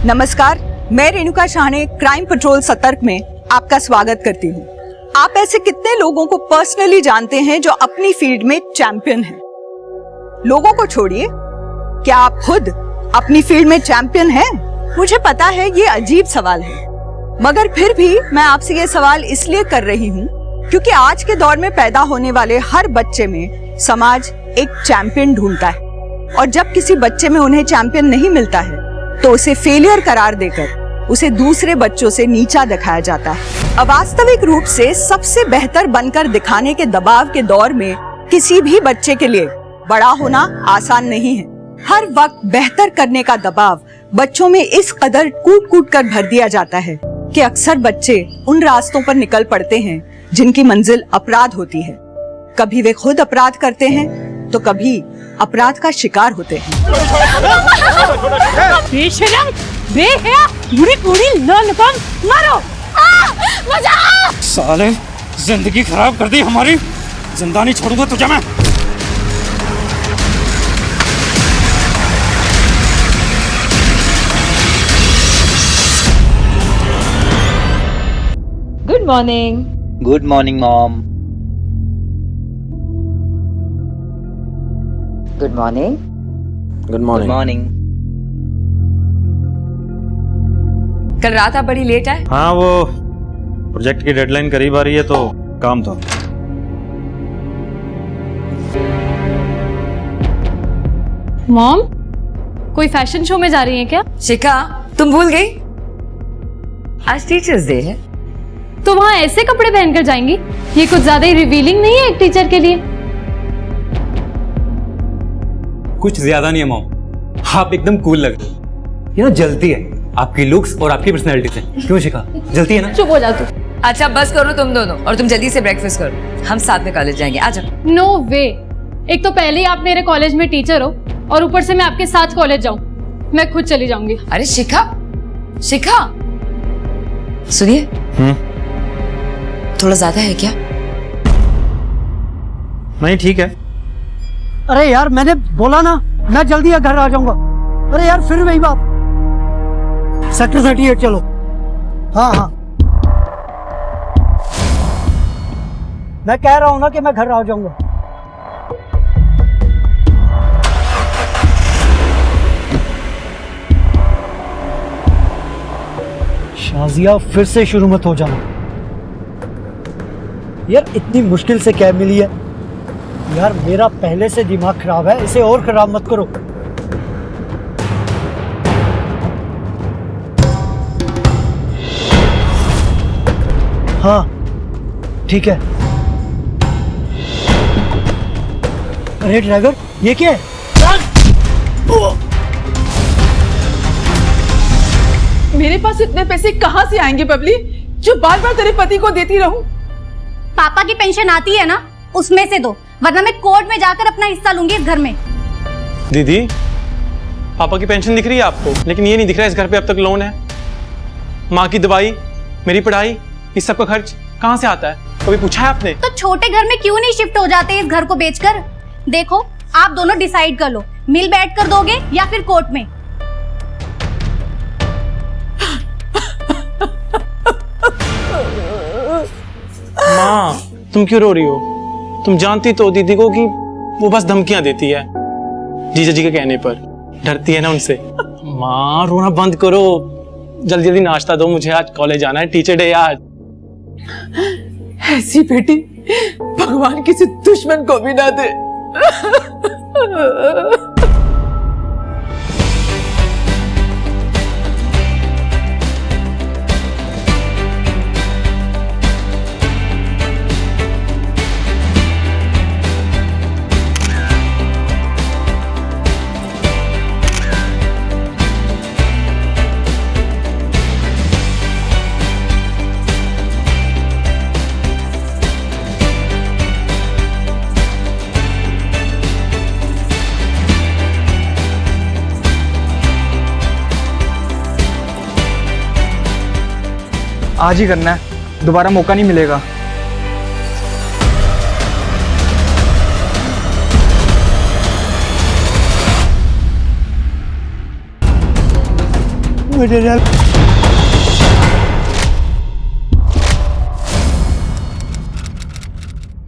नमस्कार, मैं Renuka Shahane crime petrol सतर्क में आपका स्वागत करती हूँ। आप ऐसे कितने लोगों को पर्सनली जानते हैं जो अपनी फील्ड में चैंपियन हैं? लोगों को छोड़िए, क्या आप खुद अपनी फील्ड में चैंपियन हैं? मुझे पता है ये अजीब सवाल है, मगर फिर भी मैं आपसे ये सवाल इसलिए कर रही हूँ क्योंकि आज के दौर में पैदा होने वाले हर बच्चे में समाज एक चैंपियन ढूंढता है, और जब किसी बच्चे में उन्हें चैंपियन नहीं मिलता है तो उसे फेलियर करार देकर उसे दूसरे बच्चों से नीचा दिखाया जाता है। अवास्तविक रूप से सबसे बेहतर बनकर दिखाने के दबाव के दौर में किसी भी बच्चे के लिए बड़ा होना आसान नहीं है। हर वक्त बेहतर करने का दबाव बच्चों में इस कदर कूट कूट कर भर दिया जाता है कि अक्सर बच्चे उन रास्तों पर निकल पड़ते हैं जिनकी मंजिल अपराध होती है। कभी वे खुद अपराध करते हैं तो कभी अपराध का शिकार होते हैं। बेशरम, बेहया, बुरी कुड़ी, नौनकम, मारो! बचाओ! साले, जिंदगी खराब कर दी हमारी। जिंदा नहीं छोड़ूंगा तुझे मैं। Good morning. Good morning mom. Good morning. Good morning. कल रात आप बड़ी लेट आए? हाँ, वो प्रोजेक्ट की डेडलाइन करीब आ रही है तो काम था। मॉम, कोई फैशन शो में जा रही हैं क्या? शिखा, तुम भूल गई? आज टीचर्स डे है। तो वहाँ ऐसे कपड़े पहनकर जाएंगी? ये कुछ ज्यादा ही रिवीलिंग नहीं है एक टीचर के लिए? कुछ ज्यादा नहीं है मॉम, आप एकदम कूल लग रहे हो। ये ना जलती है आपकी लुक्स और आपकी पर्सनैलिटी से। क्यों शिखा, जलती है ना? चुप हो जा तू। अच्छा बस करो तुम दोनों, और तुम जल्दी से ब्रेकफास्ट करो, हम साथ में कॉलेज जाएंगे। आ जाओ। नो वे। एक तो पहले ही आप मेरे कॉलेज में टीचर हो और ऊपर से मैं आपके साथ कॉलेज जाऊं। मैं खुद चली जाऊंगी। अरे शिखा, शिखा सुनिए, थोड़ा ज्यादा है क्या? नहीं, ठीक है। अरे यार, मैंने बोला ना मैं जल्दी घर आ जाऊंगा। अरे यार, फिर वही बात। सेक्टर 38 चलो। हाँ हाँ, मैं कह रहा हूँ ना कि मैं घर आ जाऊंगा। शाजिया, फिर से शुरू मत हो जाना यार। इतनी मुश्किल से कैब मिली है यार। मेरा पहले से दिमाग खराब है, इसे और खराब मत करो। हाँ ठीक है। अरे ड्राइवर, ये क्या है? मेरे पास इतने पैसे कहाँ से आएंगे बबली, जो बार बार तेरे पति को देती रहूं? पापा की पेंशन आती है ना, उसमें से दो, वरना मैं कोर्ट में जाकर अपना हिस्सा लूंगी इस घर में। दीदी, पापा की पेंशन दिख रही है आपको, लेकिन ये नहीं दिख रहा है इस घर पे अब तक लोन है। माँ की दवाई, मेरी पढ़ाई, इस सब का खर्च कहाँ से आता है? कभी पूछा है आपने? तो छोटे घर में क्यों नहीं शिफ्ट हो जाते इस घर को बेचकर? देखो, आप दोनों डिसाइड कर लो, मिल बैठ कर दोगे या फिर कोर्ट में। माँ, तुम क्यों रो रही हो? तुम जानती तो दीदी को कि वो बस धमकियां देती है जीजा जी के कहने पर, डरती है ना उनसे। माँ, रोना बंद करो, जल्दी जल्दी नाश्ता दो, मुझे आज कॉलेज जाना है, टीचर डे आज। ऐसी बेटी भगवान किसी दुश्मन को भी ना दे। आज ही करना है, दोबारा मौका नहीं मिलेगा। Material.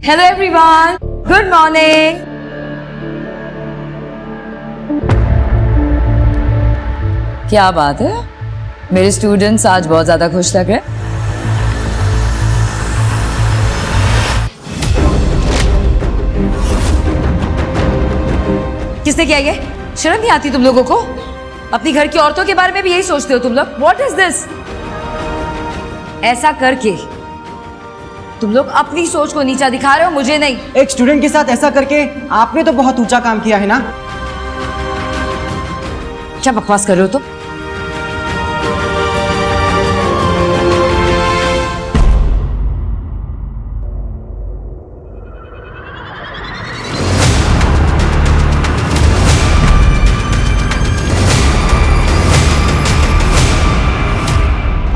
Hello everyone, good morning. क्या बात है, मेरे स्टूडेंट्स आज बहुत ज्यादा खुश लग रहे हैं। किसने किया ये? शर्म नहीं आती तुम लोगों को? अपनी घर की औरतों के बारे में भी यही सोचते हो तुम लोग? What is this? ऐसा करके तुम लोग अपनी सोच को नीचा दिखा रहे हो, मुझे नहीं। एक स्टूडेंट के साथ ऐसा करके आपने तो बहुत ऊंचा काम किया है ना। क्या बकवास कर रहे हो तुम?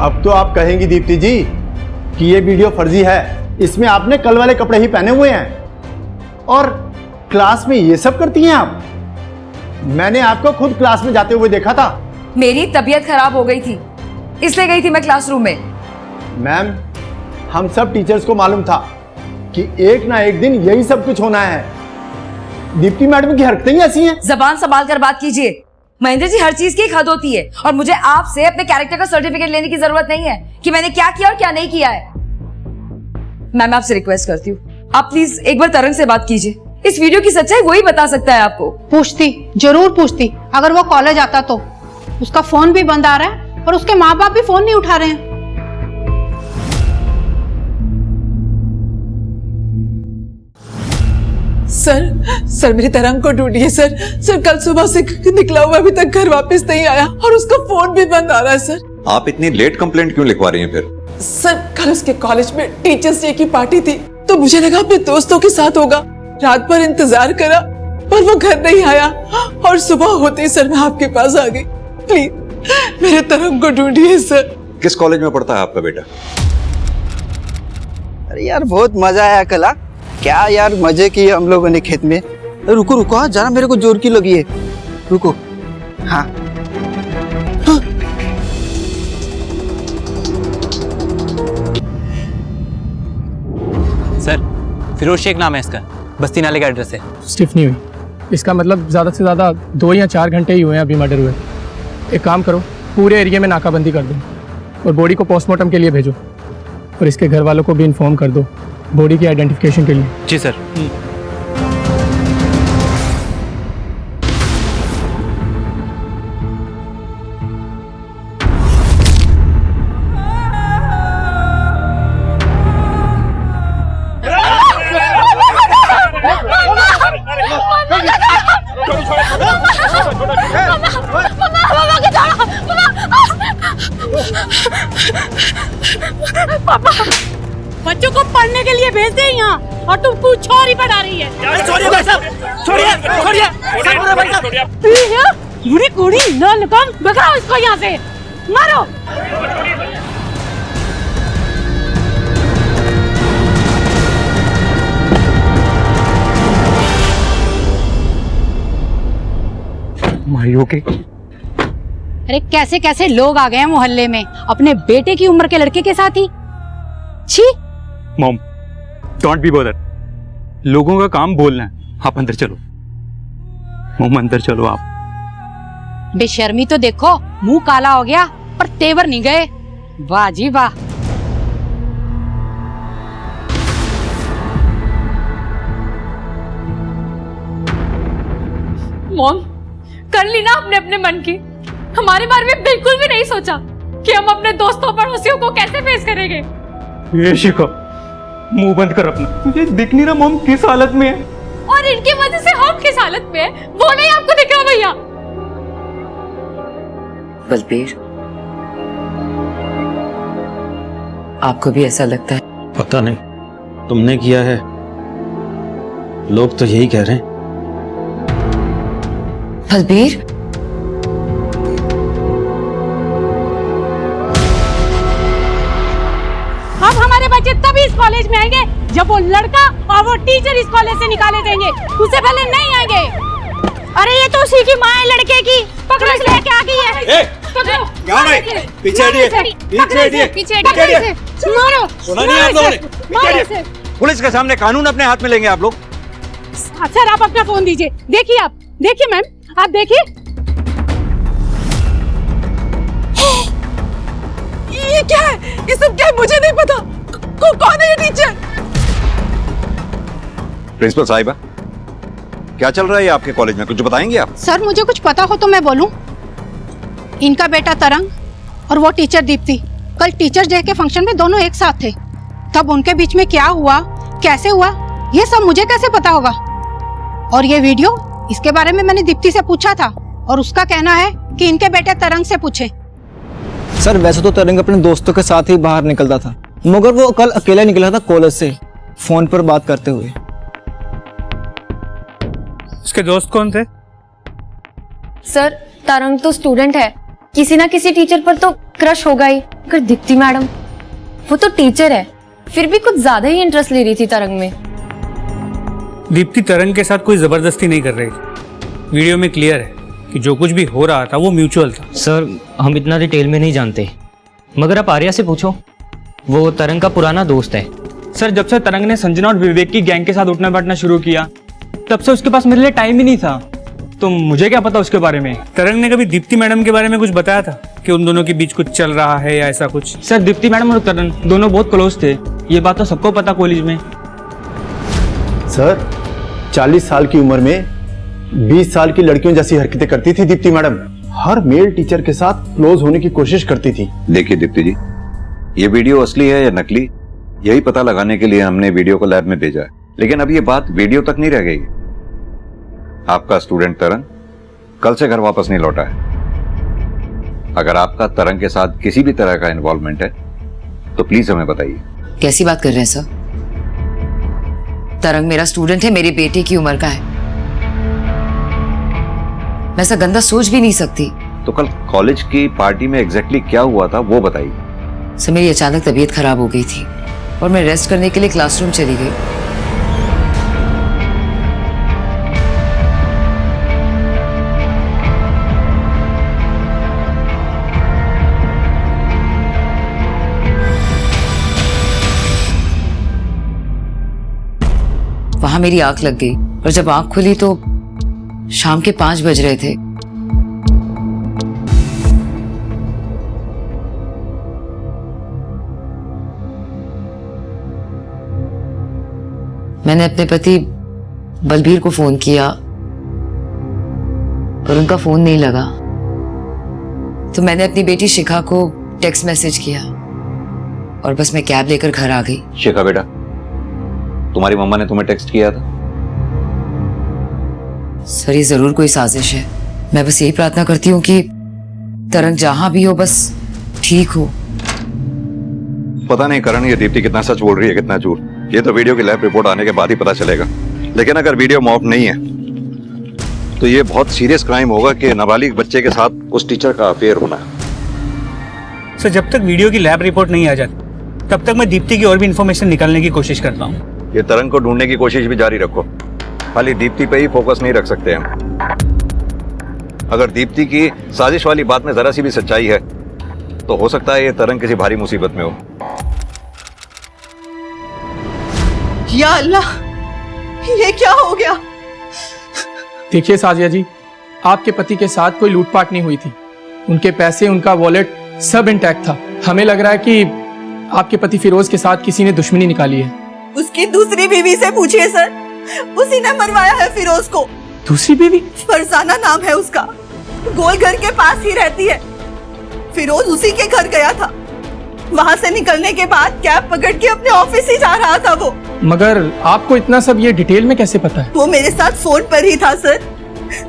अब तो आप कहेंगी दीप्ति जी कि ये वीडियो फर्जी है, इसमें आपने कल वाले कपड़े ही पहने हुए हैं और क्लास में ये सब करती हैं आप। मैंने आपको खुद क्लास में जाते हुए देखा था। मेरी तबीयत खराब हो गई थी, इसलिए गई थी मैं क्लासरूम में। मैम, हम सब टीचर्स को मालूम था कि एक ना एक दिन यही सब कुछ होना है। दीप्ति मैडम की हरकतें ही ऐसी हैं। जबान संभाल कर बात कीजिए महेंद्र जी, हर चीज की एक हद होती है और मुझे आपसे अपने कैरेक्टर का सर्टिफिकेट लेने की जरूरत नहीं है कि मैंने क्या किया और क्या नहीं किया है। मैं आपसे रिक्वेस्ट करती हूँ, आप प्लीज एक बार तरंग से बात कीजिए। इस वीडियो की सच्चाई वही बता सकता है आपको। पूछती, जरूर पूछती। अगर वो कॉलेज आता तो। उसका फोन भी बंद आ रहा है और उसके माँ बाप भी फोन नहीं उठा रहे हैं। सर मेरी तरंग को ढूंढिए सर कल सुबह से निकला हुआ अभी तक घर वापस नहीं आया और उसका फोन भी बंद आ रहा है सर। आप इतनी लेट कंप्लेंट क्यों लिखवा रही हैं फिर? सर कल उसके कॉलेज में टीचर्स डे की पार्टी थी तो मुझे लगा अपने दोस्तों के साथ होगा। रात भर इंतजार करा पर वो घर नहीं आया और सुबह होते ही सर मैं आपके पास आ गई। प्लीज मेरे तरंग को ढूंढिए सर। किस कॉलेज में पढ़ता है आपका बेटा? अरे यार बहुत मजा आया कल। क्या यार मजे किए हम लोगों ने खेत में। रुको रुको, हाँ जरा मेरे को जोर की लगी है, रुको। हाँ सर, फिरोज शेख नाम है इसका, बस्ती नाले का एड्रेस है। स्टिफ नहीं हुई, इसका मतलब ज़्यादा से ज़्यादा 2 या 4 घंटे ही हुए हैं अभी मर्डर हुए। एक काम करो, पूरे एरिया में नाकाबंदी कर दो और बॉडी को पोस्टमार्टम के लिए भेजो और इसके घर वालों को भी इन्फॉर्म कर दो बॉडी की आइडेंटिफिकेशन के लिए। जी सर। बच्चों को पढ़ने के लिए भेज दे यहाँ और तुम कुछ और ही पढ़ा रही है। बुरी कुड़ी न निकल, भगाओ इसको यहाँ से, मारो। अरे कैसे कैसे लोग आ गए हैं मोहल्ले में अपने बेटे की उम्र के लड़के के साथ ही। छी। Mom, don't be bother. लोगों का काम बोलना है, आप अंदर चलो। मॉम अंदर चलो आप। बेशर्मी तो देखो, मुंह काला हो गया पर तेवर नहीं गए। वाह जी वाह। मॉम, कर ली ना अपने अपने मन की। हमारे बारे में बिल्कुल भी नहीं सोचा कि हम अपने दोस्तों पड़ोसियों को कैसे फेस करेंगे। ये शिखा, मुंह बंद कर अपना। तुझे दिख नहीं रहा मॉम किस हालत में है? और इनकी वजह से हम किस हालत में है वो नहीं आपको दिख रहा भैया? बलबीर, आपको भी ऐसा लगता है? पता नहीं, तुमने किया है, लोग तो यही कह रहे हैं। बलबीर, अब हमारे बच्चे तभी इस कॉलेज में आएंगे जब वो लड़का और वो टीचर इस कॉलेज से निकाले जाएंगे, उससे पहले नहीं आएंगे। अरे ये तो उसी की माँ है लड़के की, पकड़ो इसे, लेके आ गई है। पकड़ो। क्या भाई? पीछे हटिए, पीछे हटिए, पीछे पीछे हटिए। मारो। सुना नहीं आप लोगों ने? पीछे हटिए। पुलिस के सामने कानून अपने हाथ में लेंगे आप लोग। सर आप अपना फोन दीजिए। देखिए आप, देखिए मैम, आप देखिए। ये क्या है? ये सब क्या है? मुझे नहीं पता। कौन है ये टीचर? प्रिंसिपल साहिबा, क्या चल रहा है आपके कॉलेज में, कुछ बताएंगे आप? सर मुझे कुछ पता हो तो मैं बोलूं। इनका बेटा तरंग और वो टीचर दीप्ति कल टीचर्स डे के फंक्शन में दोनों एक साथ थे। तब उनके बीच में क्या हुआ, कैसे हुआ, ये सब मुझे कैसे पता होगा? और ये वीडियो, इसके बारे में मैंने दीप्ति से पूछा था और उसका कहना है कि इनके बेटे तरंग से पूछे। सर वैसे तो तरंग अपने दोस्तों के साथ ही बाहर निकलता था, मगर वो कल अकेला निकला था कॉलेज से, फोन पर बात करते हुए। उसके दोस्त कौन थे? सर तरंग तो स्टूडेंट है, किसी ना किसी टीचर पर तो क्रश होगा ही। अगर दीप्ति मैडम, वो तो टीचर है, फिर भी कुछ ज्यादा ही इंटरेस्ट ले रही थी तरंग में। दीप्ति तरंग के साथ कोई जबरदस्ती नहीं कर रही थी। वीडियो में क्लियर है कि जो कुछ भी हो रहा था वो म्यूचुअल था। सर हम इतना डिटेल में नहीं जानते, मगर आप आर्या से पूछो, वो तरंग का पुराना दोस्त है। सर जब से तरंग ने संजना और विवेक की गैंग के साथ उठना बैठना शुरू किया, तब से उसके पास मेरे लिए टाइम ही नहीं था, तो मुझे क्या पता उसके बारे में। तरंग ने कभी दीप्ति मैडम के बारे में कुछ बताया था कि उन दोनों के बीच कुछ चल रहा है या ऐसा कुछ? सर दीप्ति मैडम और तरंग दोनों बहुत क्लोज थे, ये बात तो सबको पता कॉलेज में। सर 40 साल की उम्र में 20 साल की लड़कियों जैसी हरकतें करती थी दीप्ति मैडम। हर मेल टीचर के साथ क्लोज होने की कोशिश करती थी। देखिए दीप्ति जी, ये वीडियो असली है या नकली, यही पता लगाने के लिए हमने वीडियो को लैब में भेजा है। लेकिन अब ये बात वीडियो तक नहीं रह गई। आपका स्टूडेंट तरंग कल से घर वापस नहीं लौटा है। अगर आपका तरंग के साथ किसी भी तरह का इन्वॉल्वमेंट है तो प्लीज हमें बताइए। कैसी बात कर रहे हैं सर? तरंग मेरा स्टूडेंट है, मेरे बेटे की उम्र का है। मैं ऐसा गंदा सोच भी नहीं सकती। तो कल कॉलेज की पार्टी में एग्जैक्टली क्या हुआ था वो बताइए। सर मेरी अचानक तबीयत खराब हो गई थी और मैं रेस्ट करने के लिए क्लासरूम चली गई। वहां मेरी आंख लग गई और जब आंख खुली तो शाम के 5 बज रहे थे। मैंने अपने पति बलबीर को फोन किया पर उनका फोन नहीं लगा, तो मैंने अपनी बेटी शिखा को टेक्स्ट मैसेज किया और बस मैं कैब लेकर घर आ गई। शिखा बेटा, तुम्हारी मम्मा ने तुम्हें टेक्स्ट किया था? सर ये जरूर कोई साजिश है। मैं बस यही प्रार्थना करती हूँ कि तरंग जहां भी हो बस ठीक हो। पता नहीं करण, ये दीप्ति कितना सच बोल रही है कितना झूठ, ये तो वीडियो की लैब रिपोर्ट आने के बाद ही पता चलेगा। लेकिन अगर वीडियो मॉप नहीं है तो ये बहुत सीरियस क्राइम होगा कि नाबालिग बच्चे के साथ उस टीचर का अफेयर होना। सर जब तक वीडियो की लैब रिपोर्ट नहीं आ जाती तब तक मैं दीप्ति की और भी इंफॉर्मेशन निकालने की कोशिश करता हूँ। ये तरंग को ढूंढने की कोशिश भी जारी रखो, खाली दीप्ति पे ही फोकस नहीं रख सकते हम। अगर दीप्ति की साजिश वाली बात में जरा सी भी सच्चाई है तो हो सकता है ये तरंग किसी भारी मुसीबत में हो। या अल्लाह, ये क्या हो गया? देखिए साजिया जी, आपके पति के साथ कोई लूटपाट नहीं हुई थी। उनके पैसे, उनका वॉलेट सब इंटैक्ट था। हमें लग रहा है कि आपके पति फिरोज के साथ किसी ने दुश्मनी निकाली है। उसकी दूसरी बीवी से पूछिए सर, उसी ने मरवाया है फिरोज को। दूसरी बीवी? फरजाना नाम है उसका, गोलघर के पास ही रहती है। फिरोज उसी के घर गया था, वहाँ से निकलने के बाद कैब पकड़ के अपने ऑफिस ही जा रहा था वो। मगर आपको इतना सब ये डिटेल में कैसे पता है? वो मेरे साथ फोन पर ही था सर,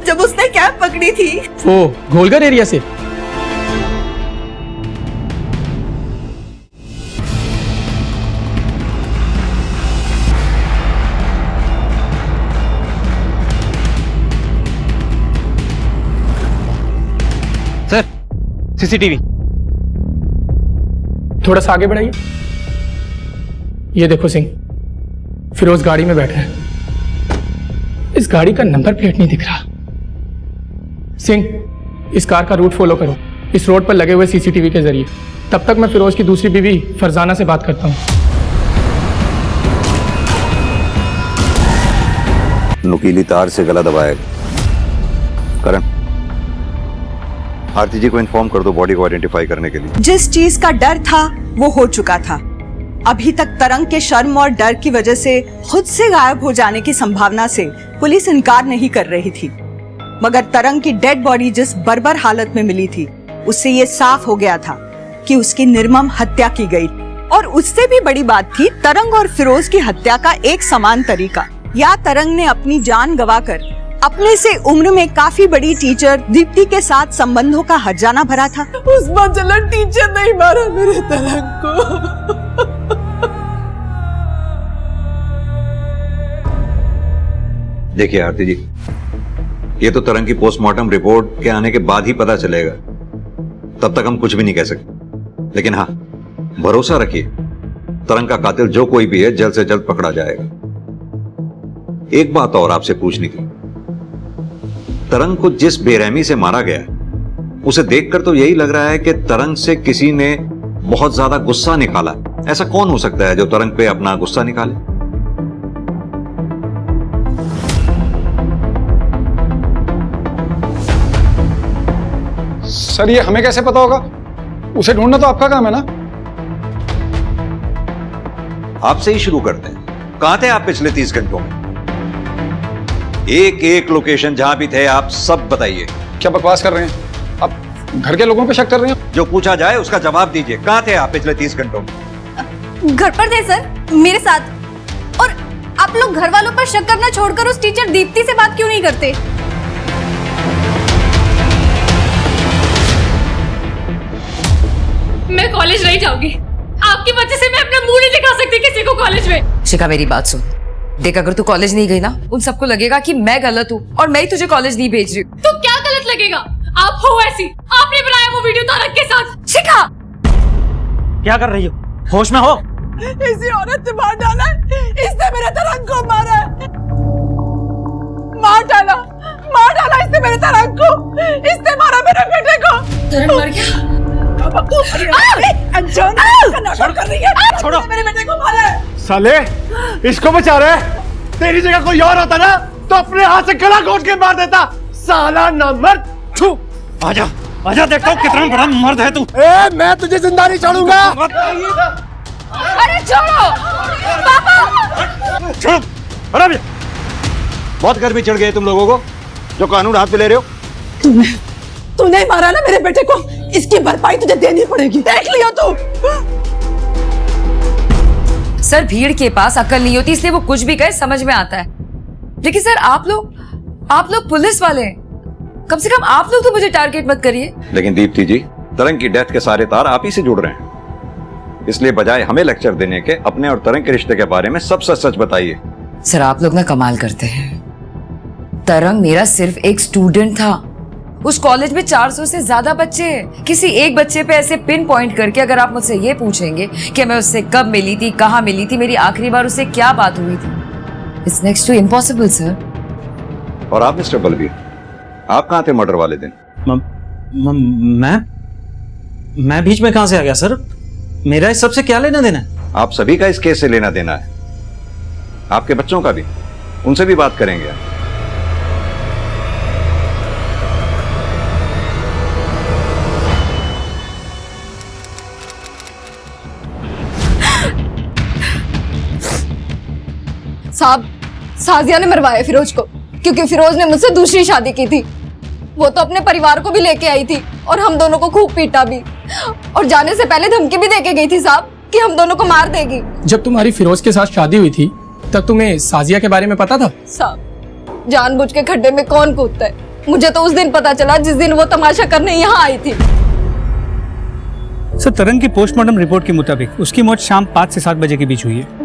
जब उसने कैब पकड़ी थी। वो गोलघर एरिया से? सर सीसीटीवी थोड़ा सा आगे बढ़ाइए। ये देखो सिंह, फिरोज गाड़ी में बैठा है। इस गाड़ी का नंबर प्लेट नहीं दिख रहा। सिंह, इस कार का रूट फॉलो करो इस रोड पर लगे हुए सीसीटीवी के जरिए। तब तक मैं फिरोज की दूसरी बीवी फरजाना से बात करता हूँ। नुकीली तार से गला दबाएगा। करण, आरती जी को इन्फॉर्म कर दो बॉडी को आइडेंटिफाई करने के लिए। जिस चीज का डर था वो हो चुका था। अभी तक तरंग के शर्म और डर की वजह से खुद से गायब हो जाने की संभावना से पुलिस इनकार नहीं कर रही थी, मगर तरंग की डेड बॉडी जिस बर्बर हालत में मिली थी उससे ये साफ हो गया था कि उसकी निर्मम हत्या की गई। और उससे भी बड़ी बात थी तरंग और फिरोज की हत्या का एक समान तरीका। या तरंग ने अपनी जान गंवाकर अपने से उम्र में काफी बड़ी टीचर दीप्ति के साथ संबंधों का हर्जाना भरा था। उस बदलन टीचर नहीं मारा मेरे तरंग को। देखिए आरती जी, ये तो तरंग की पोस्टमार्टम रिपोर्ट के आने के बाद ही पता चलेगा, तब तक हम कुछ भी नहीं कह सकते। लेकिन हाँ, भरोसा रखिए, तरंग का कातिल जो कोई भी है जल्द से जल्द पकड़ा जाएगा। एक बात और आपसे पूछनी थी, तरंग को जिस बेरहमी से मारा गया उसे देखकर तो यही लग रहा है कि तरंग से किसी ने बहुत ज्यादा गुस्सा निकाला। ऐसा कौन हो सकता है जो तरंग पे अपना गुस्सा निकाले? सर ये हमें कैसे पता होगा? उसे ढूंढना तो आपका काम है ना। आपसे ही शुरू करते हैं। कहां थे आप पिछले 30 घंटों में? एक एक लोकेशन जहां भी थे आप सब बताइए। क्या बकवास कर रहे हैं आप? घर के लोगों पे शक कर रहे हैं? जो पूछा जाए उसका जवाब दीजिए। कहां थे आप पिछले 30 घंटों में? घर पर थे सर, मेरे साथ। और आप लोग घर वालों पर शक करना छोड़कर उस टीचर दीप्ति से बात क्यों नहीं करते? मैं कॉलेज नहीं जाऊंगी। आपकी वजह से मैं अपना मुंह नहीं दिखा सकती किसी को कॉलेज में। शिखा मेरी बात सुन, देख अगर तू कॉलेज नहीं गई ना, उन सबको लगेगा कि मैं गलत हूँ और मैं ही तुझे कॉलेज नहीं भेज रही हूँ। तो क्या गलत लगेगा? आप हो ऐसी, आपने बनाया वो वीडियो तारक के साथ। शिखा क्या कर रही हो? होश में हो? इसी औरत ने मार डाला है, इसने मेरे तरंग को मारा है। मार डाला इसने मेरे तरंग को। इसने मारा मेरे बेटे को। तरंग मर गया? कर रही है। छोड़ो, मेरे बेटे को मारा है। साले, इसको बचा रहे। तेरी जगह कोई और होता ना तो अपने हाथ से गला घोट के मार देता। साला नामर्द। थू। आजा, आजा, देखता हूँ कितना बड़ा मर्द है तू। मैं तुझे जिंदा नहीं छोड़ूंगा। अरे छोड़ो पापा। छोड़ो, हटा भी। बहुत गर्मी चढ़ गई तुम लोगों को जो कानून हाथ में ले रहे हो। तूने मारा ना मेरे बेटे को, इसकी भरपाई तुझे देनी पड़ेगी। देख लियो तू। सर भीड़ के पास अकल नहीं होती, इसलिए वो कुछ भी कहे समझ में आता है। लेकिन सर आप लोग पुलिस वाले हैं, कम से कम आप लोग तो मुझे टारगेट मत करिए। लेकिन दीप्ति जी, तरंग की डेथ के सारे तार आप ही से जुड़ रहे हैं, इसलिए बजाय हमें लेक्चर देने के अपने और तरंग के रिश्ते के बारे में सब सच सच बताइए। सर आप लोग ना कमाल करते हैं। तरंग मेरा सिर्फ एक स्टूडेंट था। उस कॉलेज में 400 से ज्यादा बच्चे हैं। किसी एक बच्चे पे ऐसे पिन पॉइंट करके अगर आप मुझसे ये पूछेंगे कि मैं उससे कब मिली थी, कहाँ मिली थी, मेरी आखिरी बार उससे क्या बात हुई थी, it's next to impossible sir. और आप मिस्टर बलबीर, आप कहाँ थे मर्डर वाले दिन? मैं बीच में कहां से आ गया सर? मेरा इस सबसे क्या लेना देना है? आप सभी का इस केस से लेना देना है, आपके बच्चों का भी। उनसे भी बात करेंगे। साहब, साजिया ने मरवाया फिरोज को, क्योंकि फिरोज ने मुझसे दूसरी शादी की थी। वो तो अपने परिवार को भी लेके आई थी और हम दोनों को खूब पीटा भी, और जाने से पहले धमकी भी देके गई थी साहब कि हम दोनों को मार देगी। जब तुम्हारी फिरोज के साथ शादी हुई थी तब तुम्हें साजिया के बारे में पता था? साहब, जानबूझ के खड्डे में कौन कूदता है? मुझे तो उस दिन पता चला जिस दिन वो तमाशा करने यहाँ आई थी। सर, तरंग की पोस्टमार्टम रिपोर्ट के मुताबिक उसकी मौत शाम 5 से 7 बजे के बीच हुई है।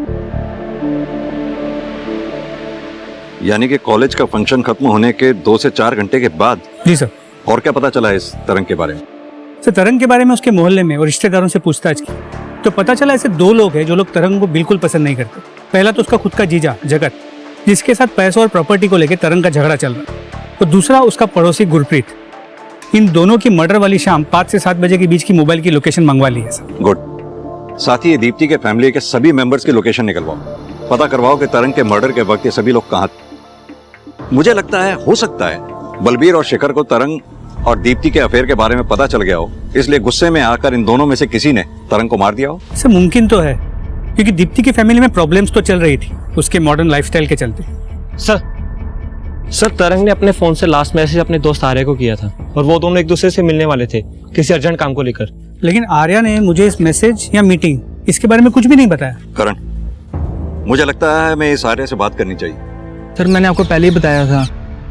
यानी कि कॉलेज का फंक्शन खत्म होने के 2 से 4 घंटे के बाद? जी सर। और क्या पता चला है इस तरंग के बारे में? सर, तरंग के बारे में उसके मोहल्ले में और रिश्तेदारों से पूछताछ की तो पता चला ऐसे 2 लोग हैं जो लोग तरंग को बिल्कुल पसंद नहीं करते। पहला तो उसका खुद का जीजा जगत, जिसके साथ पैसों और प्रॉपर्टी को लेकर तरंग का झगड़ा चल रहा है, और दूसरा उसका पड़ोसी गुरप्रीत। इन दोनों की मर्डर वाली शाम 5 से 7 बजे के बीच की मोबाइल की लोकेशन मंगवा ली है सर। गुड। साथ ही ये दीप्ति के फैमिली के सभी मेंबर्स की लोकेशन निकलवाओ, पता करवाओ कि तरंग के मर्डर के वक्त ये सभी लोग कहाँ थे। मुझे लगता है, हो सकता है बलबीर और शिखर को तरंग और दीप्ति के अफेयर के बारे में पता चल गया हो, इसलिए गुस्से में आकर इन दोनों में से किसी ने तरंग को मार दिया हो। सर मुमकिन तो है, क्योंकि दीप्ति की फैमिली में प्रॉब्लम्स तो चल रही थी उसके मॉडर्न लाइफस्टाइल के चलते। सर तरंग ने अपने फोन से लास्ट मैसेज अपने दोस्त आर्या को किया था और वो दोनों एक दूसरे से मिलने वाले थे किसी अर्जेंट काम को लेकर। लेकिन आर्या ने मुझे इस मैसेज या मीटिंग इसके बारे में कुछ भी नहीं बताया। करण, मुझे लगता है हमें इस आर्या से बात करनी चाहिए। सर मैंने आपको पहले ही बताया था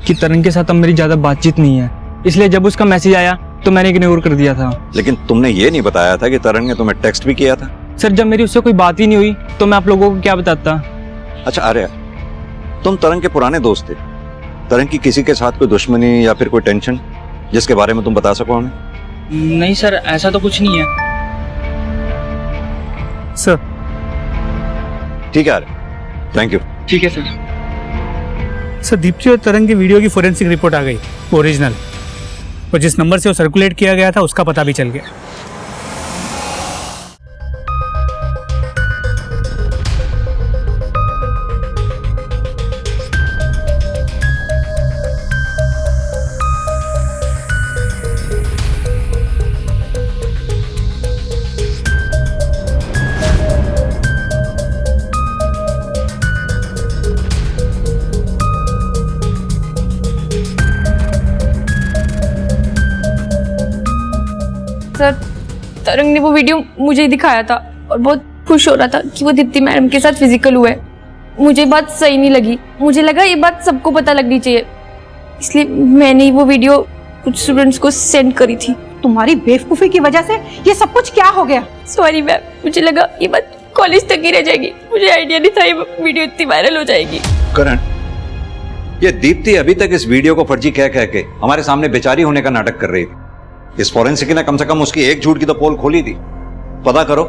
कि तरंग के साथ अब मेरी ज्यादा बातचीत नहीं है, इसलिए जब उसका मैसेज आया तो मैंने इग्नोर कर दिया था। लेकिन तुमने ये नहीं बताया था कि तरंग ने तुम्हें टेक्स्ट भी किया था। सर जब मेरी उससे कोई बात ही नहीं हुई तो मैं आप लोगों को क्या बताता। अच्छा आर्या, तुम तरंग के पुराने दोस्त थे, तरंग की किसी के साथ कोई दुश्मनी या फिर कोई टेंशन जिसके बारे में तुम बता सको हमें? नहीं सर, ऐसा तो कुछ नहीं है सर। ठीक है आर्या, थैंक यू। ठीक है सर। सर दीप्ति और तरंग की वीडियो की फोरेंसिक रिपोर्ट आ गई, ओरिजिनल, और जिस नंबर से वो सर्कुलेट किया गया था उसका पता भी चल गया। सर तरंग ने वो वीडियो मुझे ही दिखाया था और बहुत खुश हो रहा था कि वो दीप्ति मैडम के साथ फिजिकल हुआ है। मुझे बात सही नहीं लगी, मुझे लगा ये बात सबको पता लगनी चाहिए, इसलिए मैंने वो वीडियो कुछ स्टूडेंट्स को सेंड करी थी। तुम्हारी बेवकूफी की वजह से ये सब कुछ क्या हो गया? सॉरी मैम, मुझे लगा ये बात कॉलेज तक ही रह जाएगी, मुझे आइडिया नहीं था ये वीडियो इतनी वायरल हो जाएगी। करण, ये दीप्ति अभी तक इस वीडियो को फर्जी कह के हमारे सामने बेचारी होने का नाटक कर रही थी। इस फॉरेंसिक ने कम से कम उसकी एक झूठ की तो पोल खोली थी। पता करो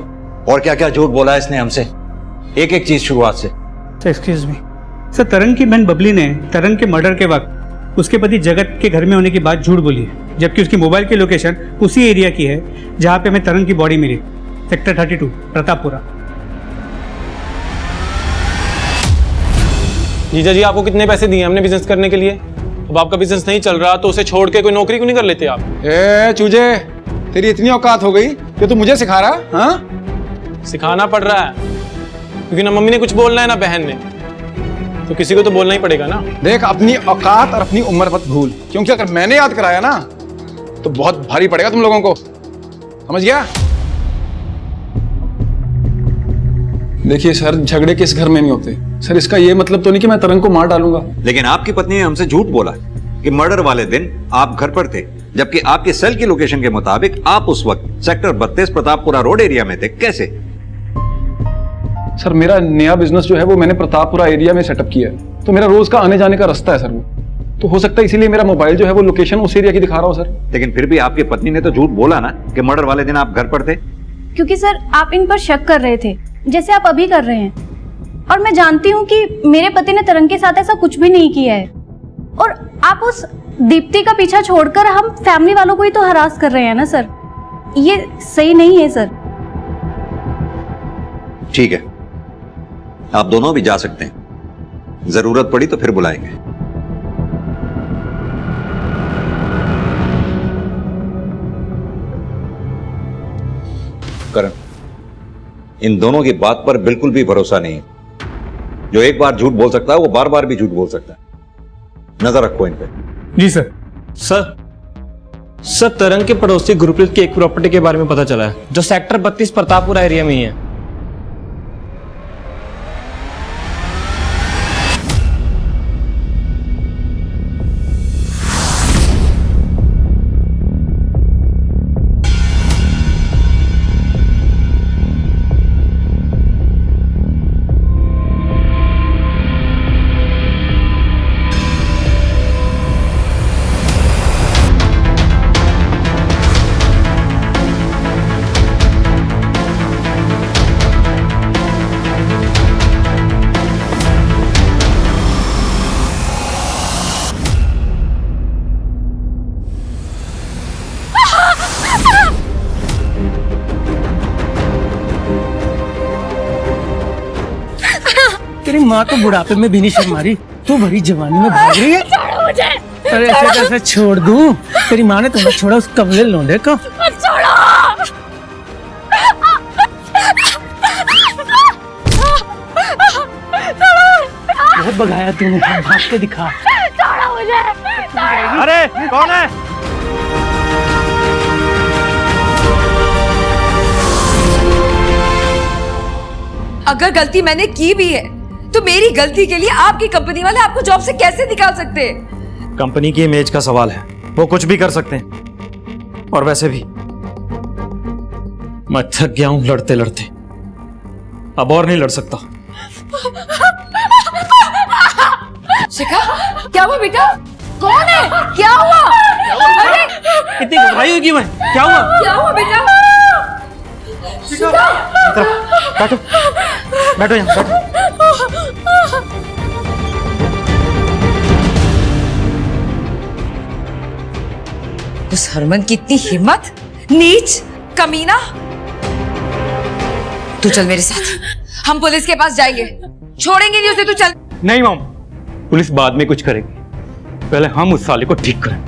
और क्या क्या झूठ बोला इसने हमसे, एक एक चीज शुरुआत से। एक्सक्यूज मी सर, तरंग की बहन बबली ने तरंग के मर्डर के वक्त उसके पति जगत के घर में होने की बात झूठ बोली है, जबकि उसकी मोबाइल की लोकेशन उसी एरिया की है जहां पे हमें तरंग की बॉडी मिली, सेक्टर 32 प्रतापपुरा। जीजा जी आपको कितने पैसे दिए हमने बिजनेस करने के लिए? अब आपका बिजनेस नहीं चल रहा तो उसे छोड़ के कोई नौकरी क्यों नहीं कर लेते आप? ए चूजे, तेरी इतनी औकात हो गई कि तू मुझे सिखा रहा? हाँ, सिखाना पड़ रहा है क्योंकि ना मम्मी ने कुछ बोलना है ना बहन ने, तो किसी को तो बोलना ही पड़ेगा ना। देख, अपनी औकात और अपनी उम्र मत भूल, क्योंकि अगर मैंने याद कराया ना तो बहुत भारी पड़ेगा तुम लोगों को, समझ गया? देखिए सर, झगड़े किस घर में नहीं होते सर, इसका ये मतलब तो नहीं कि मैं तरंग को मार डालूंगा। लेकिन आपकी पत्नी ने हमसे झूठ बोला कि मर्डर वाले दिन आप घर पर थे, जबकि आपके सेल की लोकेशन के मुताबिक आप उस वक्त सेक्टर 32 प्रतापपुरा रोड एरिया में थे। कैसे? सर मेरा नया बिजनेस जो है वो मैंने प्रतापपुरा एरिया में सेटअप किया है, तो मेरा रोज का आने जाने का रास्ता है सर वो, तो हो सकता है इसीलिए मेरा मोबाइल जो है वो लोकेशन उस एरिया की दिखा रहा हो सर। लेकिन फिर भी आपकी पत्नी ने तो झूठ बोला ना कि मर्डर वाले दिन आप घर पर थे। क्योंकि सर आप इन पर शक कर रहे थे जैसे आप अभी कर रहे हैं, और मैं जानती हूँ कि मेरे पति ने तरंग के साथ ऐसा कुछ भी नहीं किया है, और आप उस दीप्ति का पीछा छोड़कर हम फैमिली वालों को ही तो हरास कर रहे हैं ना सर, ये सही नहीं है सर। ठीक है, आप दोनों भी जा सकते हैं, जरूरत पड़ी तो फिर बुलाएंगे। करण, इन दोनों की बात पर बिल्कुल भी भरोसा नहीं है। जो एक बार झूठ बोल सकता है वो बार बार भी झूठ बोल सकता है। नजर रखो इन पे। जी सर। सर तरंग के पड़ोसी गुरप्रीत की एक प्रॉपर्टी के बारे में पता चला है जो सेक्टर 32 प्रतापपुरा एरिया में ही है। माँ तो बुढ़ापे में भी नहीं शर्मा रही, तू भरी जवानी में भाग रही है। छोड़ो मुझे। अरे ऐसे कैसे छोड़ दूं? तेरी माँ ने तुम्हें छोड़ा उस कमले लौंडे को। छोड़ो। बहुत भगाया तूने, भाग के दिखा। छोड़ो मुझे। अरे कौन है? अगर गलती मैंने की भी है तो मेरी गलती के लिए आपकी कंपनी वाले आपको जॉब से कैसे निकाल सकते हैं? कंपनी की इमेज का सवाल है, वो कुछ भी कर सकते हैं। और वैसे भी मैं थक गया हूं लड़ते लड़ते, अब और नहीं लड़ सकता। शिखा, क्या हुआ बेटा? कौन है? क्या हुआ? अरे इतनी घबराई हुई क्यों है? क्या हुआ? क्या हुआ बेटा? शिखा, बैठो बैठो यहाँ बैठो। उस हरमन की इतनी हिम्मत, नीच, कमीना। तू चल मेरे साथ, हम पुलिस के पास जाएंगे, छोड़ेंगे नहीं उसे। तू चल। नहीं मॉम, पुलिस बाद में कुछ करेगी, पहले हम उस साले को ठीक करें।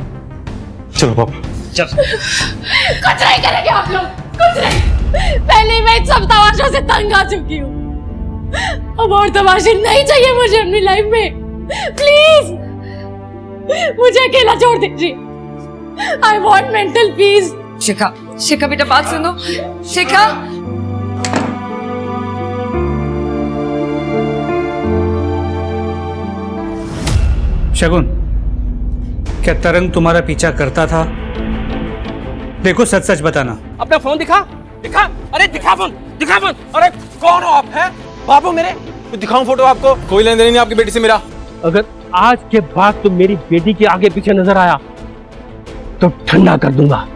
चलो पापा चल। कुछ नहीं करेंगे आप लोग, कुछ नहीं। पहले ही मैं इन सब तमाशों से तंग आ चुकी हूँ, अब और तमाशे नहीं चाहिए मुझे अपनी लाइफ में। प्लीज मुझे अकेला छोड़ दीजिए। I want mental peace. Shikha, Shikha बेटा बात सुनो। शिखा, शगुन, क्या तरंग तुम्हारा पीछा करता था? देखो सच सच बताना। अपना फोन दिखा, दिखा। अरे दिखा फोन, दिखा फोन। अरे कौन हो आप? हैं बाबू मेरे? दिखाऊं फोटो आपको? कोई लेन देन नहीं आपकी बेटी से मेरा। अगर आज के बाद तुम मेरी बेटी के आगे पीछे नजर आया तो ठंडा कर दूंगा।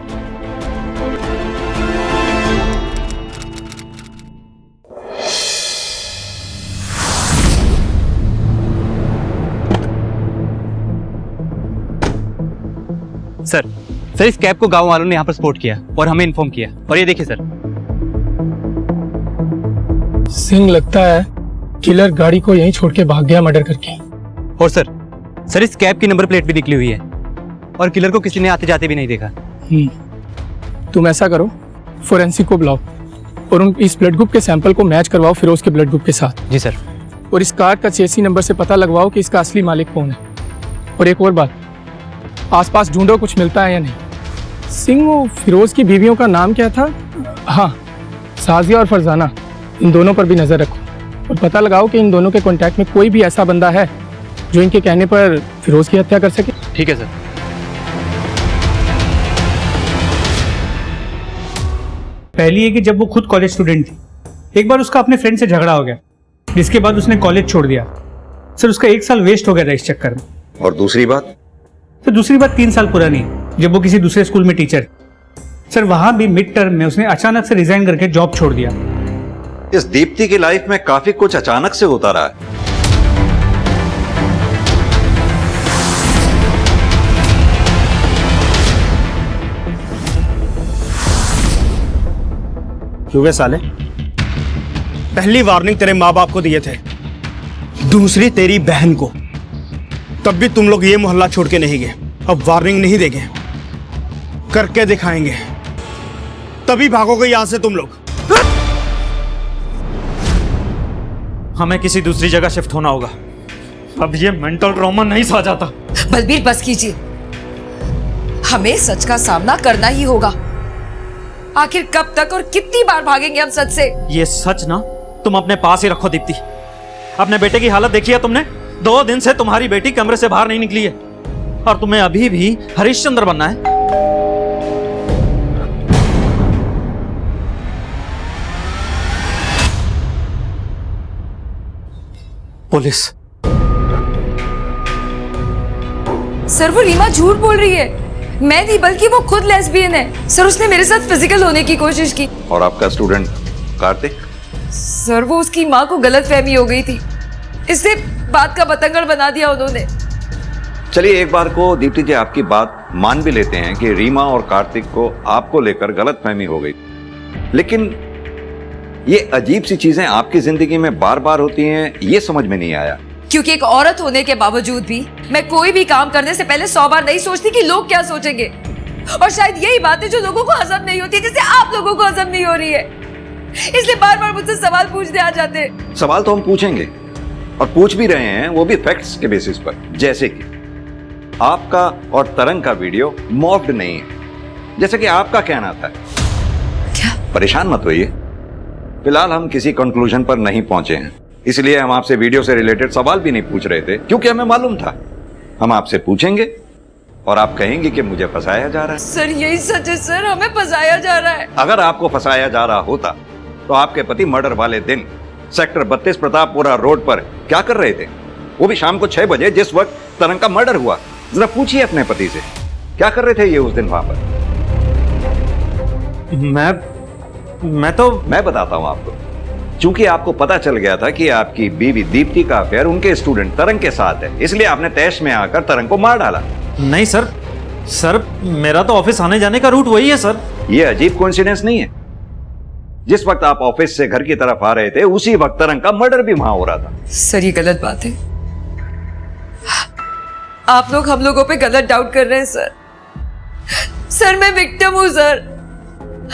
सर इस कैब को गांव वालों ने यहाँ पर स्पॉट किया और हमें इन्फॉर्म किया। और ये देखिए सर, सिंह लगता है किलर गाड़ी को यहीं छोड़ के भाग गया मर्डर करके। और सर इस कैब की नंबर प्लेट भी निकली हुई है और किलर को किसी ने आते जाते भी नहीं देखा। तुम ऐसा करो, फोरेंसिक को बुलाओ और उन इस ब्लड ग्रुप के सैंपल को मैच करवाओ फिरोज के ब्लड ग्रुप के साथ। जी सर। और इस कार का चेसी नंबर से पता लगवाओ कि इसका असली मालिक कौन है। और एक और बात, आसपास ढूंढो कुछ मिलता है या नहीं। सिंह, वो फिरोज की बीवियों का नाम क्या था? हाँ, साजिया और फरजाना, इन दोनों पर भी नजर रखो और पता लगाओ कि इन दोनों के कांटेक्ट में कोई भी ऐसा बंदा है जो इनके कहने पर फिरोज की हत्या कर सके। ठीक है सर। पहली है कि जब वो खुद कॉलेज स्टूडेंट थी, एक बार उसका अपने फ्रेंड से झगड़ा हो गया, जिसके बाद उसने कॉलेज छोड़ दिया। सर उसका 1 साल वेस्ट हो गया था इस चक्कर में। और दूसरी बात? तो दूसरी बात 3 साल पुरानी है, जब वो किसी दूसरे स्कूल में टीचर। सर वहां भी मिड टर्म में उसने अचानक से रिजाइन करके जॉब छोड़ दिया। इस दीप्ति की लाइफ में काफी कुछ अचानक से होता रहा है। क्यों साले? पहली वार्निंग तेरे माँ बाप को दिए थे, दूसरी तेरी बहन को, तब भी तुम लोग ये मोहल्ला छोड़ के नहीं गए। अब वार्निंग नहीं देंगे, करके दिखाएंगे, तभी भागोगे यहां से तुम लोग। हमें किसी दूसरी जगह शिफ्ट होना होगा, अब ये मेंटल ट्रॉमा नहीं सहा जाता। बलबीर बस कीजिए, हमें सच का सामना करना ही होगा। आखिर कब तक और कितनी बार भागेंगे हम सच से? ये सच ना तुम अपने पास ही रखो दीप्ति। अपने बेटे की हालत देखी है तुमने? 2 दिन से तुम्हारी बेटी कमरे से बाहर नहीं निकली है और तुम्हें अभी भी हरिश्चंद्र बनना है। पुलिस। सर वो रीमा झूठ बोल रही है, मैं नहीं बल्कि वो खुद लेस्बियन है। सर उसने मेरे साथ फिजिकल होने की कोशिश की। और आपका स्टूडेंट कार्तिक? सर वो उसकी माँ को गलतफहमी हो गई थी, इससे बात का बतंगड़ बना दिया उन्होंने। चलिए एक बार को दीप्ति जी आपकी बात मान भी लेते हैं कि रीमा और कार्तिक को आपको लेकर गलतफहमी हो गई, लेकिन ये अजीब सी चीजें आपकी जिंदगी में बार बार होती हैं, ये समझ में नहीं आया। क्योंकि एक औरत होने के बावजूद भी मैं कोई भी काम करने से पहले 100 बार नहीं सोचती कि लोग क्या सोचेंगे। और शायद यही बात है जो लोगों को हजम नहीं होती, जैसे आप लोगों को हजम नहीं हो रही है, इसलिए बार बार मुझसे सवाल पूछने आ जाते हैं। सवाल तो हम पूछेंगे और पूछ भी रहे हैं, वो भी फैक्ट्स के बेसिस पर। जैसे कि आपका और तरंग का वीडियो मॉफ्ड नहीं है, जैसे कि आपका कहना था। क्या? परेशान मत होइए, फिलहाल हम किसी कंक्लूजन पर नहीं पहुंचे हैं, इसलिए हम आपसे वीडियो से रिलेटेड सवाल भी नहीं पूछ रहे थे, क्योंकि हमें मालूम था हम आपसे पूछेंगे और आप कहेंगे कि मुझे फंसाया जा रहा है। सर यही सच है सर, हमें फंसाया जा रहा है। अगर आपको फंसाया जा रहा होता तो आपके पति मर्डर वाले दिन सेक्टर 32 प्रतापपुरा रोड पर क्या कर रहे थे, वो भी शाम को 6 बजे, जिस वक्त तरंग का मर्डर हुआ। जरा पूछिए अपने पति से, क्या कर रहे थे ये उस दिन वहां पर? मैं बताता हूं आपको। चूंकि आपको पता चल गया था कि आपकी बीवी दीप्ति का अफेयर उनके स्टूडेंट तरंग के साथ है, इसलिए आपने तैश में आकर तरंग को मार डाला। नहीं सर मेरा तो ऑफिस आने जाने का रूट वही है सर। ये अजीब कोइंसिडेंस नहीं है? जिस वक्त आप ऑफिस से घर की तरफ आ रहे थे, उसी वक्त तरंग का मर्डर भी वहां हो रहा था। सर ये गलत बात है, आप लोग हम लोगों पे गलत डाउट कर रहे हैं सर। सर मैं विक्टिम हूं सर,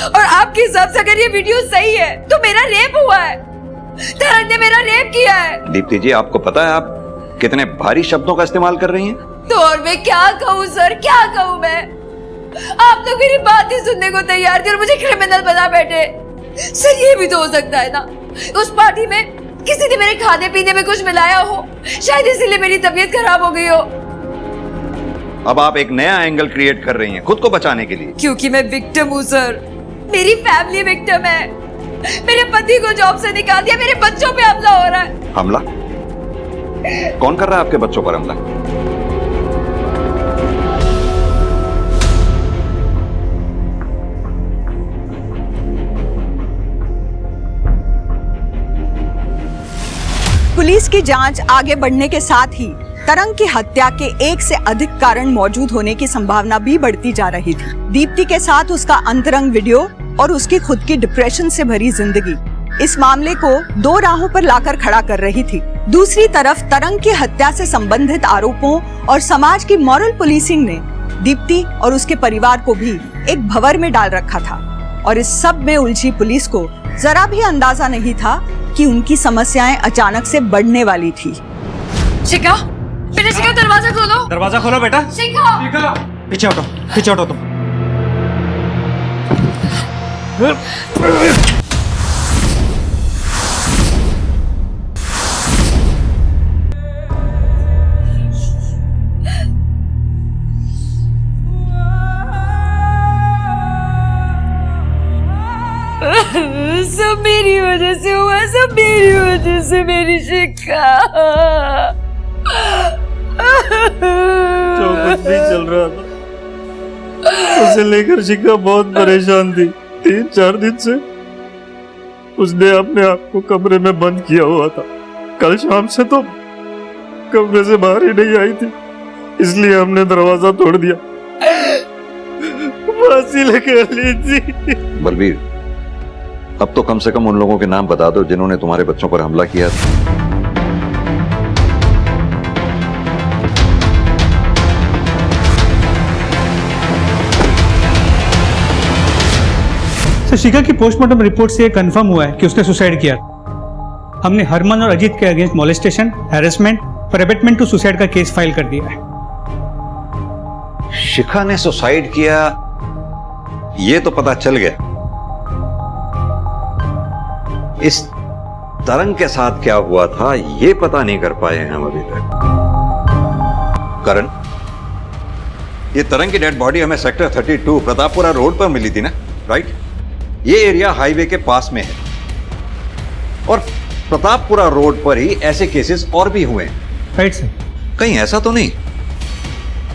और आपके हिसाब से अगर ये वीडियो सही है तो मेरा रेप हुआ है, तरंग ने मेरा रेप किया है। दीप्ति जी, आपको पता है आप कितने भारी शब्दों का इस्तेमाल कर रही हैं? तो और मैं क्या कहूँ सर, क्या कहूँ मैं? आप लोग मेरी बात ही सुनने को तैयार थे और मुझे क्रिमिनल बना बैठे। सर ये भी तो हो सकता है ना, उस पार्टी में किसी ने मेरे खाने पीने में कुछ मिलाया हो, शायद इसीलिए मेरी तबीयत खराब हो गई हो। अब आप एक नया एंगल क्रिएट कर रही हैं खुद को बचाने के लिए। क्योंकि मैं विक्टिम हूँ सर, मेरी फैमिली विक्टिम है। मेरे पति को जॉब से निकाल दिया, मेरे बच्चों पे हमला हो रहा है। हमला? कौन कर रहा है आपके बच्चों पर हमला? पुलिस की जांच आगे बढ़ने के साथ ही तरंग की हत्या के एक से अधिक कारण मौजूद होने की संभावना भी बढ़ती जा रही थी। दीप्ति के साथ उसका अंतरंग वीडियो और उसकी खुद की डिप्रेशन से भरी जिंदगी इस मामले को 2 राहों पर लाकर खड़ा कर रही थी। दूसरी तरफ तरंग की हत्या से संबंधित आरोपों और समाज की मॉरल पुलिसिंग ने दीप्ति और उसके परिवार को भी एक भंवर में डाल रखा था, और इस सब में उलझी पुलिस को जरा भी अंदाजा नहीं था कि उनकी समस्याएं अचानक से बढ़ने वाली थी। शिखा, बेटा शिखा, दरवाजा खोलो। दरवाजा खोलो बेटा। शिखा, पीछे हटो तुम। सब मेरी वजह से हुआ, सब मेरी वजह से। मेरी शिखा, जो कुछ भी चल रहा था उसे लेकर शिखा बहुत परेशान थी। 3-4 दिन से उसने अपने आप को कमरे में बंद किया हुआ था। कल शाम से तो कमरे से बाहर ही नहीं आई थी, इसलिए हमने दरवाजा तोड़ दिया, फांसी लगा ली थी। बलबीर, अब तो कम से कम उन लोगों के नाम बता दो जिन्होंने तुम्हारे बच्चों पर हमला किया था। सर, शिखा की पोस्टमार्टम रिपोर्ट से कंफर्म हुआ है कि उसने सुसाइड किया। हमने हरमन और अजीत के अगेंस्ट मॉलेस्टेशन, हैरेसमेंट और अबेटमेंट टू सुसाइड का केस फाइल कर दिया है। शिखा ने सुसाइड किया ये तो पता चल गया, इस तरंग के साथ क्या हुआ था ये पता नहीं कर पाए हैं हम अभी तक। करण, ये तरंग की डेड बॉडी हमें सेक्टर 32 प्रतापपुरा रोड पर मिली थी ना, राइट? ये एरिया हाईवे के पास में है और प्रतापपुरा रोड पर ही ऐसे केसेस और भी हुए हैं, राइट सर? कहीं ऐसा तो नहीं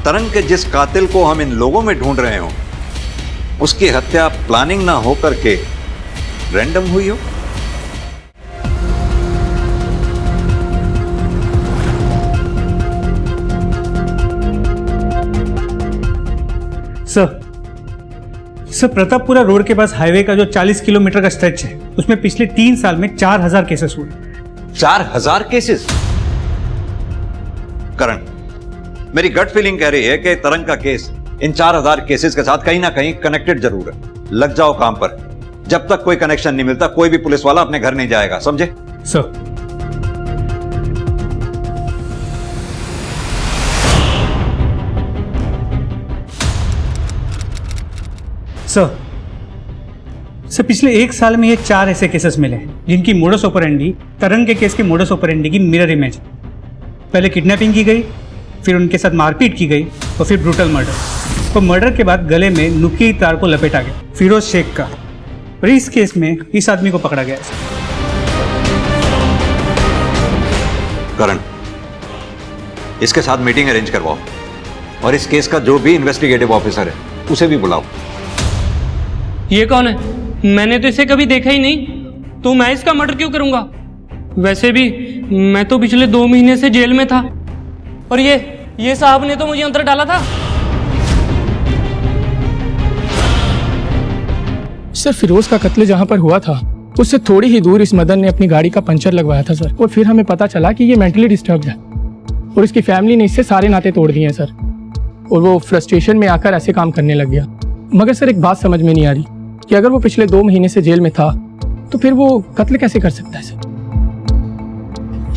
तरंग के जिस कातिल को हम इन लोगों में ढूंढ रहे हो उसकी हत्या प्लानिंग ना होकर के रैंडम हुई हो? सर, प्रतापपुरा रोड के पास हाईवे का जो 40 किलोमीटर का स्ट्रेच है, उसमें पिछले 3 साल में 4000 केसेस हुए। 4000 केसेस? करण, मेरी गट फीलिंग कह रही है कि तरंग का केस इन 4000 केसेस के साथ कहीं ना कहीं कनेक्टेड जरूर है। लग जाओ काम पर। जब तक कोई कनेक्शन नहीं मिलता कोई भी पुलिस वाला अपने घर नहीं जाएगा, समझे? सर, सर पिछले 1 साल में ये 4 ऐसे केसेस मिले हैं जिनकी मोडस ऑपरेंडी तरंग के केस के मोडस ऑपरेंडी की मिरर इमेज। पहले किडनैपिंग की गई, फिर उनके साथ मारपीट की गई और फिर ब्रूटल मर्डर। और मर्डर के बाद गले में नुकीली तार को लपेटा गया, फिरोज शेख का। और इस केस में इस आदमी को पकड़ा गया है। करण, इसके साथ मीटिंग अरेंज करवाओ और इस केस का जो भी इन्वेस्टिगेटिव ऑफिसर है उसे भी बुलाओ। ये कौन है? मैंने तो इसे कभी देखा ही नहीं, तो मैं इसका मर्डर क्यों करूंगा? वैसे भी मैं तो पिछले 2 महीने से जेल में था और ये साहब ने तो मुझे अंदर डाला था। सर, फिरोज का कत्ल जहाँ पर हुआ था उससे थोड़ी ही दूर इस मदन ने अपनी गाड़ी का पंचर लगवाया था सर। और फिर हमें पता चला कि ये मेंटली डिस्टर्ब्ड है और इसकी फैमिली ने इससे सारे नाते तोड़ दिए हैं सर। और वो फ्रस्ट्रेशन में आकर ऐसे काम करने लग गया। मगर सर, एक बात समझ में नहीं आ रही कि अगर वो पिछले 2 महीने से जेल में था तो फिर वो कत्ल कैसे कर सकता है सर?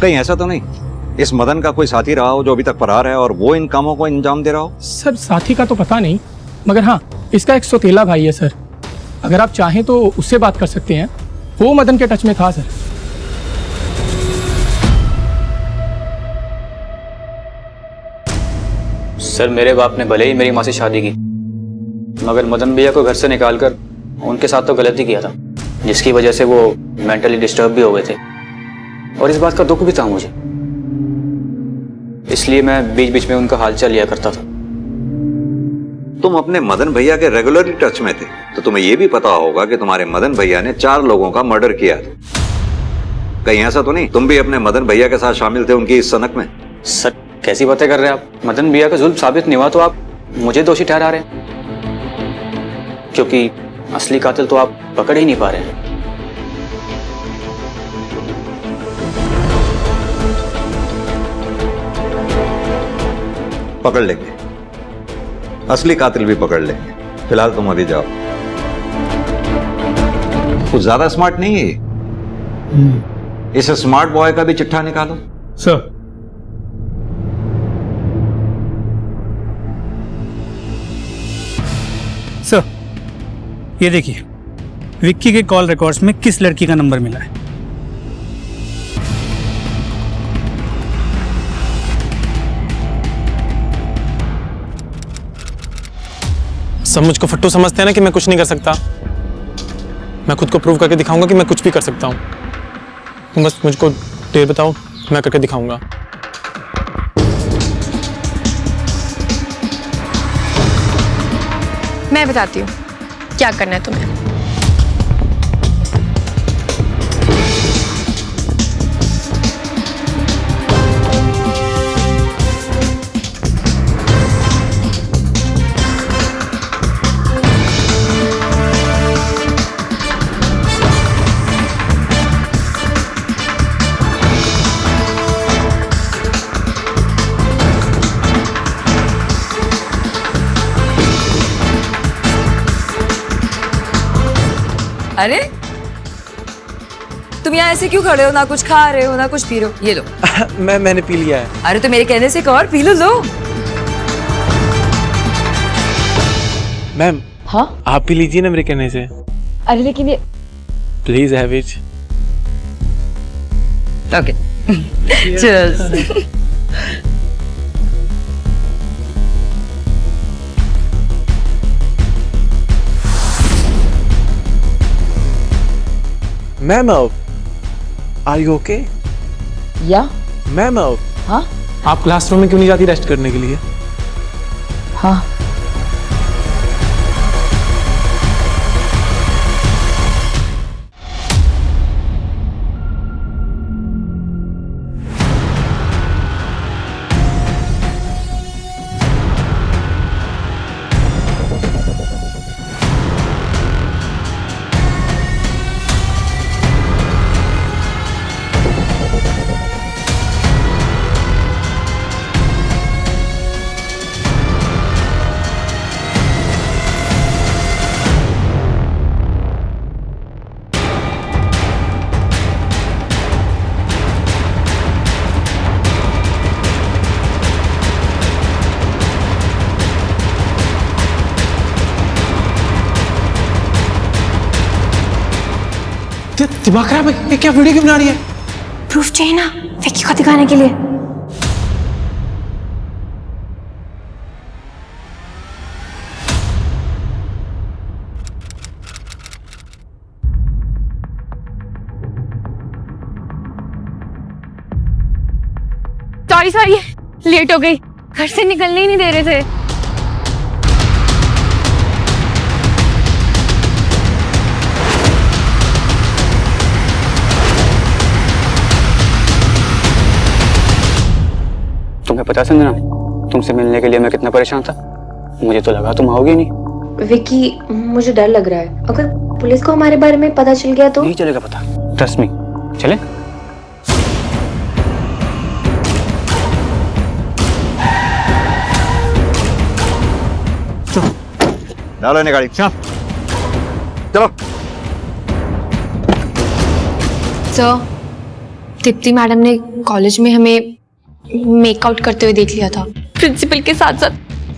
कहीं ऐसा तो नहीं इस मदन का कोई साथी रहा हो जो अभी तक फरार है और वो इन कामों को अंजाम दे रहा हो? सर, साथी का तो पता नहीं, मगर हाँ, इसका एक सौतेला भाई है सर। अगर आप चाहें तो उससे बात कर सकते हैं, वो मदन के टच में था सर। सर, मेरे बाप ने भले ही मेरी माँ से शादी की, मगर मदन भैया को घर से निकालकर उनके साथ तो गलती किया था, जिसकी वजह से वो मेंटली डिस्टर्ब भी हो गए थे और इस बात का दुख भी था मुझे। इसलिए मैं बीच बीच में उनका हालचाल लिया करता था। तुम अपने मदन भैया के रेगुलरली टच में थे तो तुम्हें यह भी पता होगा कि तुम्हारे मदन भैया ने 4 लोगों का मर्डर किया था। कहीं ऐसा तो नहीं तुम भी अपने मदन भैया के साथ शामिल थे उनकी इस सनक में? सर, कैसी बातें कर रहे हैं आप? मदन भैया का जुल्म साबित नहीं हुआ तो आप मुझे दोषी ठहरा रहे हैं, क्योंकि असली कातिल तो आप पकड़ ही नहीं पा रहे हैं। पकड़ लेंगे, असली कातिल भी पकड़ लेंगे। फिलहाल तुम अभी जाओ। कुछ ज्यादा स्मार्ट नहीं है ये। इस स्मार्ट बॉय का भी चिट्ठा निकालो। सर, ये देखिए विक्की के कॉल रिकॉर्ड्स में किस लड़की का नंबर मिला है। सब मुझको फट्टू समझते हैं ना कि मैं कुछ नहीं कर सकता। मैं खुद को प्रूव करके दिखाऊंगा कि मैं कुछ भी कर सकता हूँ। तुम बस मुझको डेट बताओ, मैं करके दिखाऊंगा। मैं बताती हूँ क्या करना है तुम्हें। अरे तुम यहाँ ऐसे क्यों खड़े हो? ना कुछ खा रहे हो ना कुछ पी रहे हो। ये लो। मैंने पी लिया है। अरे तो मेरे कहने से एक और पी लो। मैम, हाँ, आप पी लीजिए ना मेरे कहने से। अरे लेकिन ये please have it. Okay, cheers. Ma'am, are you okay? या मैम, हाँ, आप क्लासरूम में क्यों नहीं जाती रेस्ट करने के लिए? हाँ, दिमाग खराब है, ये क्या वीडियो क्यों बना रही है? प्रूफ चाहिए ना विक्की को दिखाने के लिए। सॉरी लेट हो गई, घर से निकलने ही नहीं दे रहे थे। तुम्हें पता संजना, तुमसे मिलने के लिए मैं कितना परेशान था। मुझे तो लगा तुम आओगे नहीं। विक्की, मुझे डर लग रहा है, अगर पुलिस को हमारे बारे में पता चल गया तो? नहीं चलेगा पता, ट्रस्ट मी। चले? डालो इन्हें गाड़ी। चलो। सर, दीप्ति मैडम ने कॉलेज में हमें मेकआउट करते हुए देख लिया था। प्रिंसिपल के साथ साथ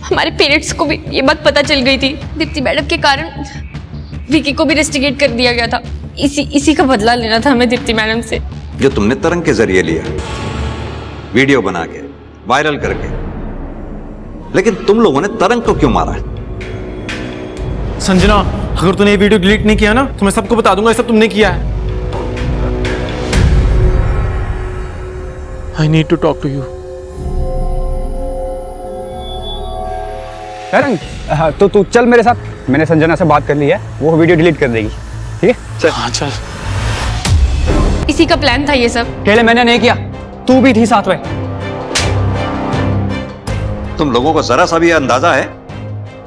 हमारे पेरेंट्स को भी ये बात पता चल गई थी। दीप्ति मैडम के कारण विकी को भी रेस्टिगेट कर दिया गया था। इसी का बदला लेना था हमें दीप्ति मैडम से। जो तुमने तरंग के जरिए लिया, वीडियो बना के वायरल करके, लेकिन तुम लोगों ने तरंग को क्यों मारा? संजना, अगर तूने ये वीडियो डिलीट नहीं किया ना तो मैं सबको बता दूंगा ये सब तुमने किया है। I need to talk to you. तरंग, तो तू चल मेरे साथ, मैंने संजना से बात कर ली है, वो वीडियो डिलीट कर देगी, ठीक है? चल। हाँ चल। इसी का प्लान था ये सब। अकेले मैंने नहीं किया, तू भी थी साथ में। तुम लोगों को जरा सा भी अंदाजा है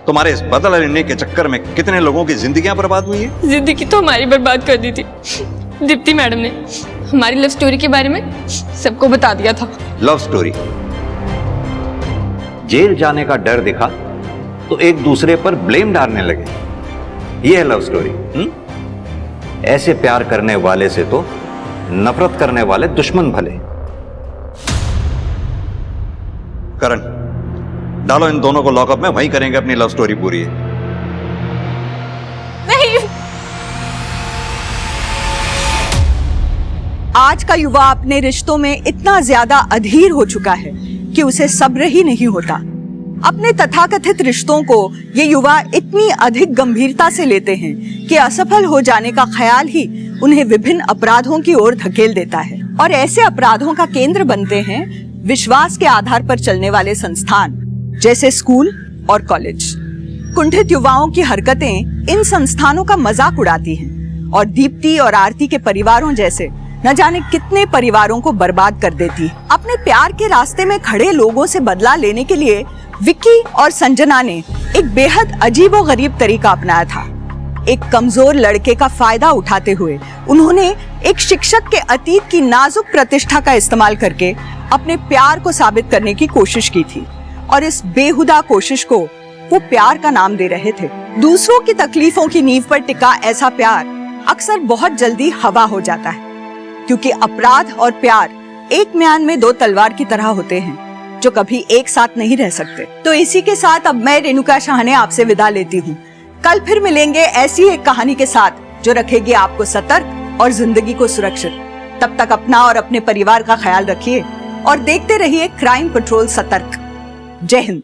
तुम्हारे इस बदला लेने के चक्कर में कितने लोगों की जिंदगियां बर्बाद हुई है? जिंदगी तो हमारी बर्बाद कर दी थी। दीप्ति मैडम ने हमारी लव स्टोरी के बारे में सबको बता दिया था। Love story? जेल जाने का डर दिखा तो एक दूसरे पर ब्लेम डालने लगे, ये है लव स्टोरी? ऐसे प्यार करने वाले से तो नफरत करने वाले दुश्मन भले। करण, डालो इन दोनों को लॉकअप में, वहीं करेंगे अपनी लव स्टोरी पूरी। नहीं। आज का युवा अपने रिश्तों में इतना ज्यादा अधीर हो चुका है कि उसे सब्र ही नहीं होता। अपने तथाकथित रिश्तों को ये युवा इतनी अधिक गंभीरता से लेते हैं कि असफल हो जाने का ख्याल ही उन्हें विभिन्न अपराधों की ओर धकेल देता है। और ऐसे अपराधों का केंद्र बनते हैं विश्वास के आधार पर चलने वाले संस्थान, जैसे स्कूल और कॉलेज। कुंठित युवाओं की हरकतें इन संस्थानों का मजाक उड़ाती हैं और दीप्ति और आरती के परिवारों जैसे न जाने कितने परिवारों को बर्बाद कर देती। अपने प्यार के रास्ते में खड़े लोगों से बदला लेने के लिए विक्की और संजना ने एक बेहद अजीबोगरीब तरीका अपनाया था। एक कमजोर लड़के का फायदा उठाते हुए उन्होंने एक शिक्षक के अतीत की नाजुक प्रतिष्ठा का इस्तेमाल करके अपने प्यार को साबित करने की कोशिश की थी। और इस बेहुदा कोशिश को वो प्यार का नाम दे रहे थे। दूसरों की तकलीफों की नींव पर टिका ऐसा प्यार अक्सर बहुत जल्दी हवा हो जाता है, क्योंकि अपराध और प्यार एक म्यान में दो तलवार की तरह होते हैं जो कभी एक साथ नहीं रह सकते। तो इसी के साथ अब मैं रेणुका शाहने आपसे विदा लेती हूँ। कल फिर मिलेंगे ऐसी एक कहानी के साथ जो रखेगी आपको सतर्क और जिंदगी को सुरक्षित। तब तक अपना और अपने परिवार का ख्याल रखिए और देखते रहिए क्राइम पेट्रोल सतर्क। जय हिंद।